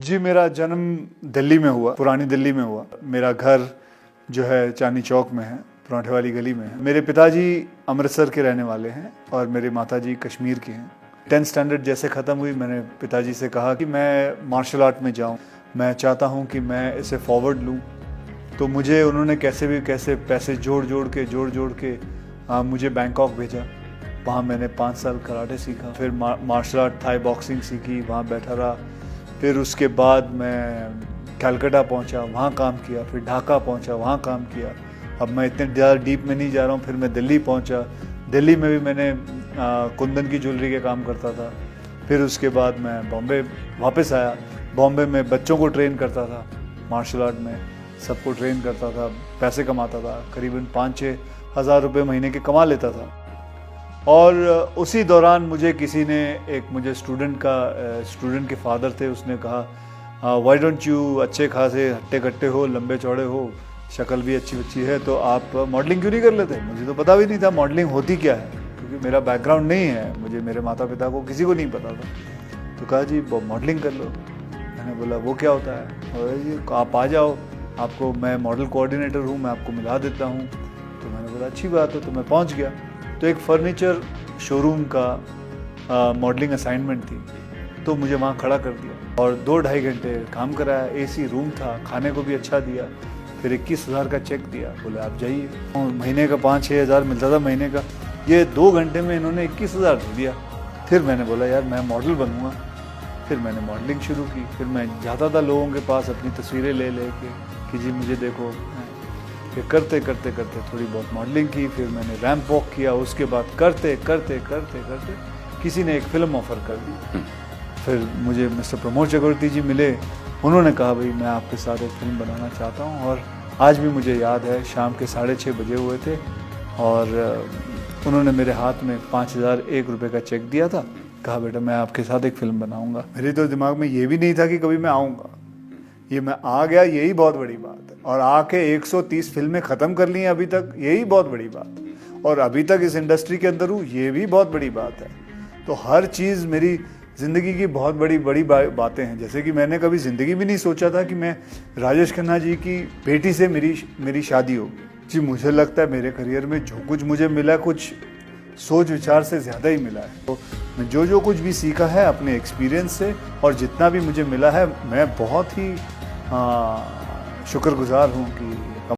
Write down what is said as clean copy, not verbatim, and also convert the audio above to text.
जी, मेरा जन्म दिल्ली में हुआ, पुरानी दिल्ली में हुआ। मेरा घर जो है चांदनी चौक में है, पराठे वाली गली में है। मेरे पिताजी अमृतसर के रहने वाले हैं और मेरी माताजी कश्मीर की हैं। 10th स्टैंडर्ड जैसे ख़त्म हुई, मैंने पिताजी से कहा कि मैं मार्शल आर्ट में जाऊं, मैं चाहता हूं कि मैं इसे फॉरवर्ड लूं। तो मुझे उन्होंने कैसे पैसे जोड़ जोड़ के मुझे बैंकॉक भेजा। वहाँ मैंने 5 साल कराटे सीखा, फिर मार्शल आर्ट थाई बॉक्सिंग सीखी, वहाँ बैठा रहा। फिर उसके बाद मैं कलकत्ता पहुंचा, वहाँ काम किया, फिर ढाका पहुंचा, वहाँ काम किया। अब मैं इतने ज़्यादा डीप में नहीं जा रहा हूँ। फिर मैं दिल्ली पहुंचा, दिल्ली में भी मैंने कुंदन की ज्वेलरी के काम करता था। फिर उसके बाद मैं बॉम्बे वापस आया। बॉम्बे में बच्चों को ट्रेन करता था, मार्शल आर्ट में सबको ट्रेन करता था, पैसे कमाता था, करीबन 5-6 हज़ार रुपये महीने के कमा लेता था। और उसी दौरान मुझे किसी ने मुझे स्टूडेंट के फादर थे, उसने कहा व्हाई डोंट यू, अच्छे खासे हट्टे कट्टे हो, लंबे चौड़े हो, शक्ल भी अच्छी है, तो आप मॉडलिंग क्यों नहीं कर लेते। मुझे तो पता भी नहीं था मॉडलिंग होती क्या है, क्योंकि मेरा बैकग्राउंड नहीं है, मुझे मेरे माता पिता को किसी को नहीं पता था। तो कहा जी मॉडलिंग कर लो। मैंने बोला वो क्या होता है। और जी आप आ जाओ, आपको मैं मॉडल कोऑर्डिनेटर हूँ, मैं आपको मिला देता हूँ। तो मैंने बोला अच्छी बात है। तो मैं पहुँच गया। तो एक फर्नीचर शोरूम का मॉडलिंग असाइनमेंट थी, तो मुझे वहाँ खड़ा कर दिया और 2-2.5 घंटे काम कराया। एसी रूम था, खाने को भी अच्छा दिया। फिर 21,000 का चेक दिया, बोले आप जाइए। और महीने का 5-6 हज़ार मिलता था महीने का, ये 2 घंटे में इन्होंने 21,000 दे दिया। फिर मैंने बोला यार मैं मॉडल बनूँगा। फिर मैंने मॉडलिंग शुरू की। फिर मैं जाता था लोगों के पास अपनी तस्वीरें ले के कि जी मुझे देखो। फिर करते थोड़ी बहुत मॉडलिंग की। फिर मैंने रैंप वॉक किया। उसके बाद करते किसी ने एक फ़िल्म ऑफ़र कर दी। फिर मुझे मिस्टर प्रमोद चक्रवर्ती जी मिले। उन्होंने कहा भाई मैं आपके साथ एक फ़िल्म बनाना चाहता हूँ। और आज भी मुझे याद है, शाम के 6:30 बजे हुए थे और उन्होंने मेरे हाथ में 5,001 रुपये का चेक दिया था। कहा बेटा मैं आपके साथ एक फ़िल्म बनाऊँगा। मेरे तो दिमाग में ये भी नहीं था कि कभी मैं आऊँगा। ये मैं आ गया, यही बहुत बड़ी बात है। और आके 130 फिल्में ख़त्म कर ली हैं अभी तक, यही बहुत बड़ी बात है। और अभी तक इस इंडस्ट्री के अंदर हूँ, ये भी बहुत बड़ी बात है। तो हर चीज़ मेरी ज़िंदगी की बहुत बड़ी बातें हैं। जैसे कि मैंने कभी ज़िंदगी में नहीं सोचा था कि मैं राजेश खन्ना जी की बेटी से मेरी शादी होगी। जी मुझे लगता है मेरे करियर में जो कुछ मुझे मिला, कुछ सोच विचार से ज़्यादा ही मिला है। तो मैं जो कुछ भी सीखा है अपने एक्सपीरियंस से, और जितना भी मुझे मिला है, मैं बहुत ही शुक्रगुजार हूँ कि